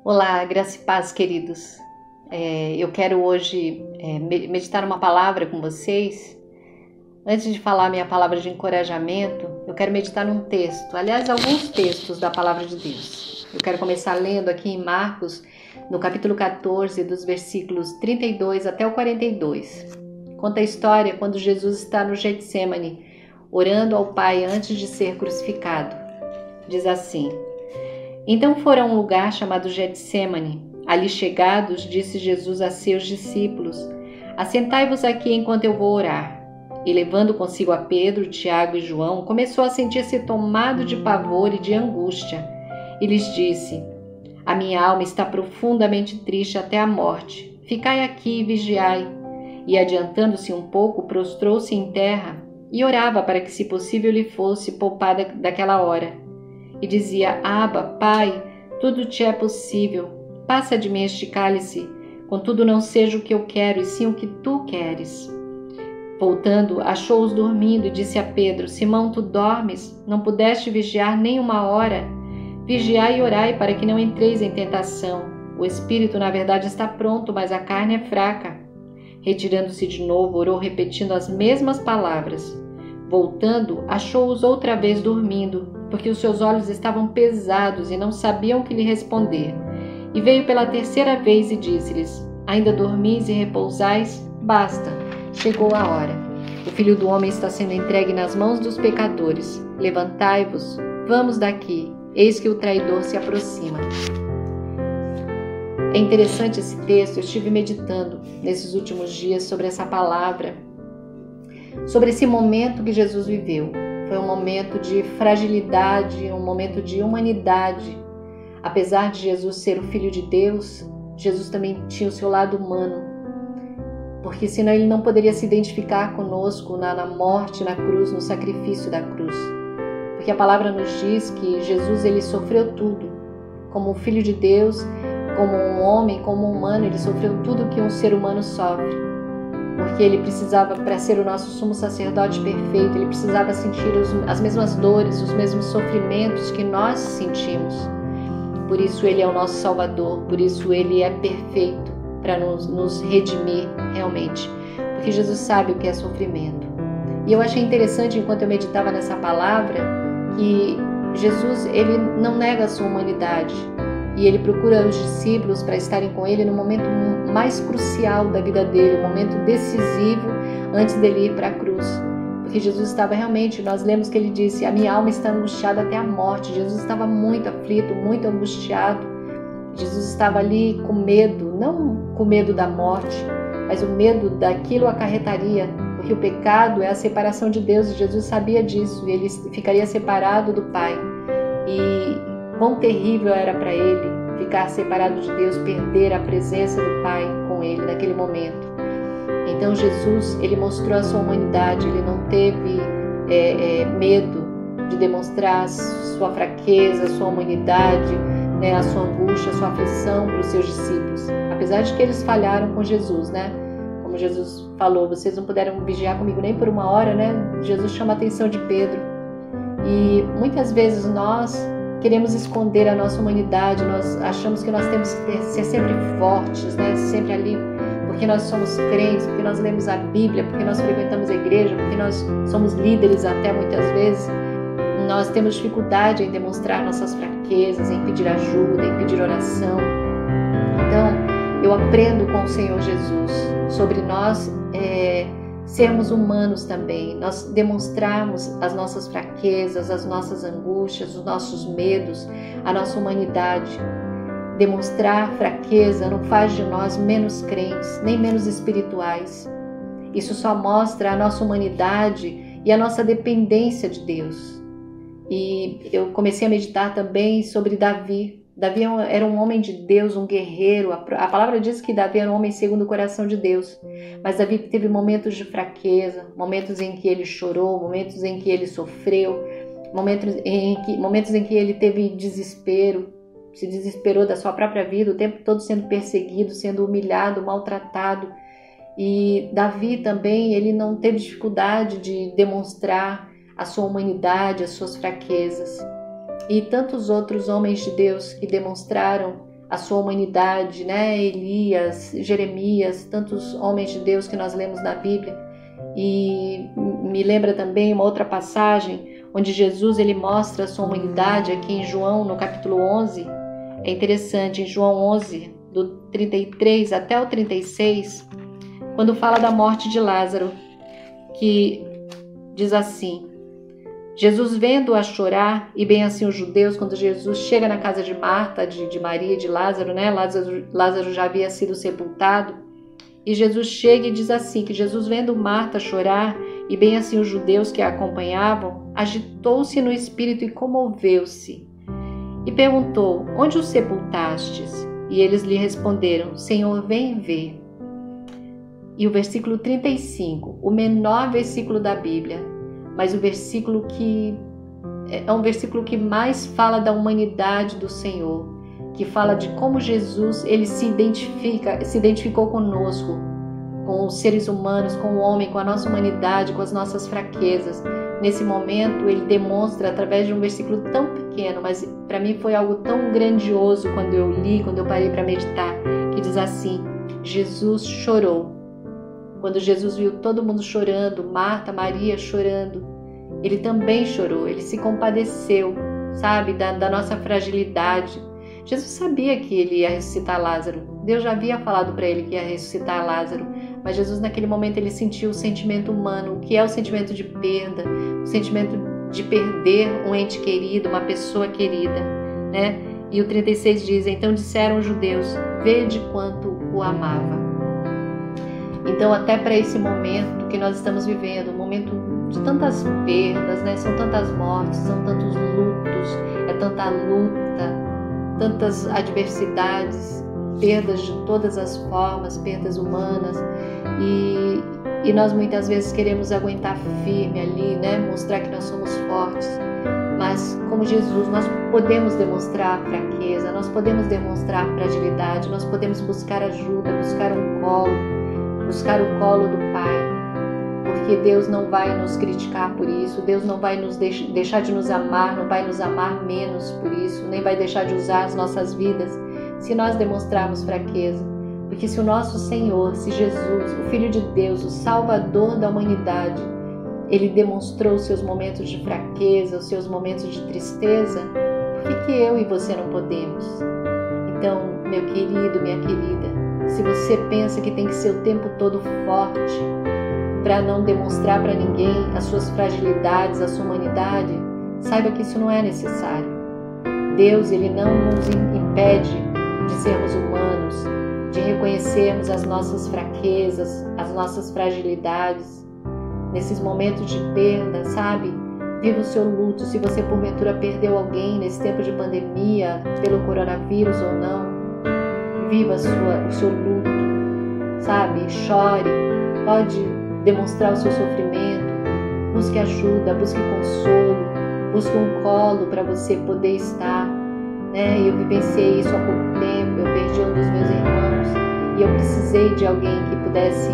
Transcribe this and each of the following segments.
Olá, graça e paz, queridos. Eu quero hoje meditar uma palavra com vocês. Antes de falar minha palavra de encorajamento, eu quero meditar num texto, aliás, alguns textos da palavra de Deus. Eu quero começar lendo aqui em Marcos, no capítulo 14, dos versículos 32 até o 42. Conta a história quando Jesus está no Getsemane, orando ao Pai antes de ser crucificado. Diz assim: Então foram a um lugar chamado Getsemane. Ali chegados, disse Jesus a seus discípulos: Assentai-vos aqui enquanto eu vou orar. E levando consigo a Pedro, Tiago e João, começou a sentir-se tomado de pavor e de angústia. E lhes disse: A minha alma está profundamente triste até a morte. Ficai aqui e vigiai. E adiantando-se um pouco, prostrou-se em terra e orava para que, se possível, lhe fosse poupada daquela hora. E dizia: Abba, Pai, tudo te é possível. Passa de mim este cálice. Contudo, não seja o que eu quero, e sim o que tu queres. Voltando, achou-os dormindo e disse a Pedro: Simão, tu dormes? Não pudeste vigiar nem uma hora? Vigiai e orai para que não entreis em tentação. O espírito, na verdade, está pronto, mas a carne é fraca. Retirando-se de novo, orou repetindo as mesmas palavras. Voltando, achou-os outra vez dormindo, porque os seus olhos estavam pesados e não sabiam o que lhe responder. E veio pela terceira vez e disse-lhes: Ainda dormis e repousais? Basta, chegou a hora. O Filho do Homem está sendo entregue nas mãos dos pecadores. Levantai-vos, vamos daqui, eis que o traidor se aproxima. É interessante esse texto, eu estive meditando nesses últimos dias sobre essa palavra, sobre esse momento que Jesus viveu. Foi um momento de fragilidade, um momento de humanidade. Apesar de Jesus ser o Filho de Deus, Jesus também tinha o seu lado humano, porque senão ele não poderia se identificar conosco na morte, na cruz, no sacrifício da cruz. Porque a palavra nos diz que Jesus ele sofreu tudo, como o Filho de Deus, como um homem, como um humano, ele sofreu tudo que um ser humano sofre. Porque ele precisava, para ser o nosso sumo sacerdote perfeito, ele precisava sentir as mesmas dores, os mesmos sofrimentos que nós sentimos. Por isso ele é o nosso Salvador, por isso ele é perfeito para nos redimir realmente. Porque Jesus sabe o que é sofrimento. E eu achei interessante, enquanto eu meditava nessa palavra, que Jesus ele não nega a sua humanidade. E ele procura os discípulos para estarem com ele no momento mais crucial da vida dele, o momento decisivo antes dele ir para a cruz. Porque Jesus estava realmente, nós lemos que ele disse: A minha alma está angustiada até a morte. Jesus estava muito aflito, muito angustiado. Jesus estava ali com medo, não com medo da morte, mas o medo daquilo acarretaria, porque o pecado é a separação de Deus, e Jesus sabia disso, e ele ficaria separado do Pai. E quão terrível era para ele ficar separado de Deus, perder a presença do Pai com ele naquele momento. Então Jesus, ele mostrou a sua humanidade, ele não teve medo de demonstrar sua fraqueza, sua humanidade, a sua angústia, a sua aflição para os seus discípulos. Apesar de que eles falharam com Jesus, Como Jesus falou: vocês não puderam vigiar comigo nem por uma hora, Jesus chama a atenção de Pedro. E muitas vezes nós queremos esconder a nossa humanidade, nós achamos que nós temos que ser sempre fortes, sempre ali, porque nós somos crentes, porque nós lemos a Bíblia, porque nós frequentamos a igreja, porque nós somos líderes até muitas vezes. Nós temos dificuldade em demonstrar nossas fraquezas, em pedir ajuda, em pedir oração. Então, eu aprendo com o Senhor Jesus sobre nós sermos humanos também, nós demonstrarmos as nossas fraquezas, as nossas angústias, os nossos medos, a nossa humanidade. Demonstrar fraqueza não faz de nós menos crentes, nem menos espirituais. Isso só mostra a nossa humanidade e a nossa dependência de Deus. E eu comecei a meditar também sobre Davi. Davi era um homem de Deus, um guerreiro. A palavra diz que Davi era um homem segundo o coração de Deus. Mas Davi teve momentos de fraqueza, momentos em que ele chorou, momentos em que ele sofreu, momentos em que ele teve desespero, se desesperou da sua própria vida, o tempo todo sendo perseguido, sendo humilhado, maltratado. E Davi também, ele não teve dificuldade de demonstrar a sua humanidade, as suas fraquezas. E tantos outros homens de Deus que demonstraram a sua humanidade, né? Elias, Jeremias, tantos homens de Deus que nós lemos na Bíblia. E me lembra também uma outra passagem onde Jesus ele mostra a sua humanidade aqui em João, no capítulo 11. É interessante, em João 11, do 33 até o 36, quando fala da morte de Lázaro, que diz assim: Jesus vendo-a chorar, e bem assim os judeus, quando Jesus chega na casa de Marta, de Maria e de Lázaro, né? Lázaro já havia sido sepultado, e Jesus chega e diz assim, que Jesus vendo Marta chorar, e bem assim os judeus que a acompanhavam, agitou-se no espírito e comoveu-se, e perguntou: onde o sepultastes? E eles lhe responderam: Senhor, vem ver. E o versículo 35, o menor versículo da Bíblia, mas o versículo que é um versículo que mais fala da humanidade do Senhor, que fala de como Jesus ele se identificou conosco, com os seres humanos, com o homem, com a nossa humanidade, com as nossas fraquezas. Nesse momento ele demonstra através de um versículo tão pequeno, mas para mim foi algo tão grandioso quando eu li, quando eu parei para meditar, que diz assim: Jesus chorou. Quando Jesus viu todo mundo chorando, Marta, Maria chorando, ele também chorou, ele se compadeceu, sabe, da nossa fragilidade. Jesus sabia que ele ia ressuscitar Lázaro. Deus já havia falado para ele que ia ressuscitar Lázaro, mas Jesus naquele momento ele sentiu o sentimento humano, o que é o sentimento de perda, o sentimento de perder um ente querido, uma pessoa querida, né? E o 36 diz: então disseram os judeus: vede quanto o amava. Então, até para esse momento que nós estamos vivendo, um momento de tantas perdas, né? São tantas mortes, são tantos lutos, é tanta luta, tantas adversidades, perdas de todas as formas, perdas humanas, e nós muitas vezes queremos aguentar firme ali, né? Mostrar que nós somos fortes, mas como Jesus nós podemos demonstrar fraqueza, nós podemos demonstrar fragilidade, nós podemos buscar ajuda, buscar um colo, buscar o colo do Pai, porque Deus não vai nos criticar por isso, Deus não vai nos deixar de nos amar, não vai nos amar menos por isso, nem vai deixar de usar as nossas vidas se nós demonstrarmos fraqueza. Porque se o nosso Senhor, se Jesus, o Filho de Deus, o Salvador da humanidade, ele demonstrou os seus momentos de fraqueza, os seus momentos de tristeza, por que eu e você não podemos? Então, meu querido, minha querida, se você pensa que tem que ser o tempo todo forte para não demonstrar para ninguém as suas fragilidades, a sua humanidade, saiba que isso não é necessário. Deus, ele não nos impede de sermos humanos, de reconhecermos as nossas fraquezas, as nossas fragilidades. Nesses momentos de perda, sabe? Viva o seu luto. Se você porventura perdeu alguém nesse tempo de pandemia, pelo coronavírus ou não, viva o seu luto, sabe? Chore, pode demonstrar o seu sofrimento, busque ajuda, busque consolo, busque um colo para você poder estar, né? Eu vivenciei isso há pouco tempo, eu perdi um dos meus irmãos e eu precisei de alguém que pudesse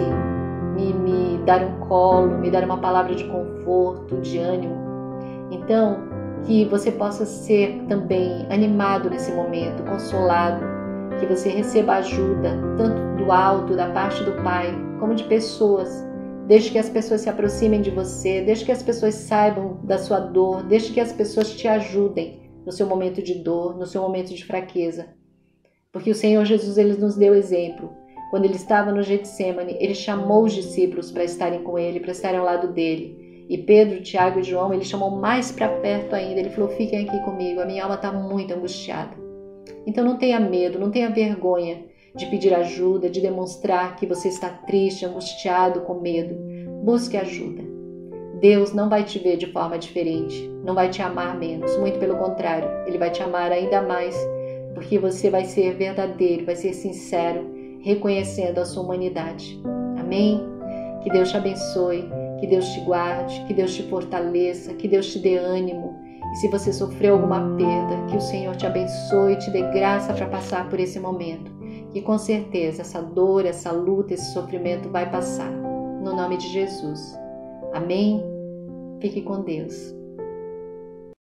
me dar um colo, me dar uma palavra de conforto, de ânimo. Então, que você possa ser também animado nesse momento, consolado, que você receba ajuda, tanto do alto, da parte do Pai, como de pessoas. Deixe que as pessoas se aproximem de você, deixe que as pessoas saibam da sua dor, deixe que as pessoas te ajudem no seu momento de dor, no seu momento de fraqueza. Porque o Senhor Jesus, ele nos deu exemplo. Quando ele estava no Getsêmani, ele chamou os discípulos para estarem com ele, para estarem ao lado dele. E Pedro, Tiago e João, ele chamou mais para perto ainda. Ele falou: fiquem aqui comigo, a minha alma está muito angustiada. Então não tenha medo, não tenha vergonha de pedir ajuda, de demonstrar que você está triste, angustiado, com medo. Busque ajuda. Deus não vai te ver de forma diferente, não vai te amar menos, muito pelo contrário, ele vai te amar ainda mais, porque você vai ser verdadeiro, vai ser sincero, reconhecendo a sua humanidade. Amém? Que Deus te abençoe, que Deus te guarde, que Deus te fortaleça, que Deus te dê ânimo. E se você sofreu alguma perda, que o Senhor te abençoe e te dê graça para passar por esse momento. Que com certeza essa dor, essa luta, esse sofrimento vai passar. No nome de Jesus. Amém? Fique com Deus.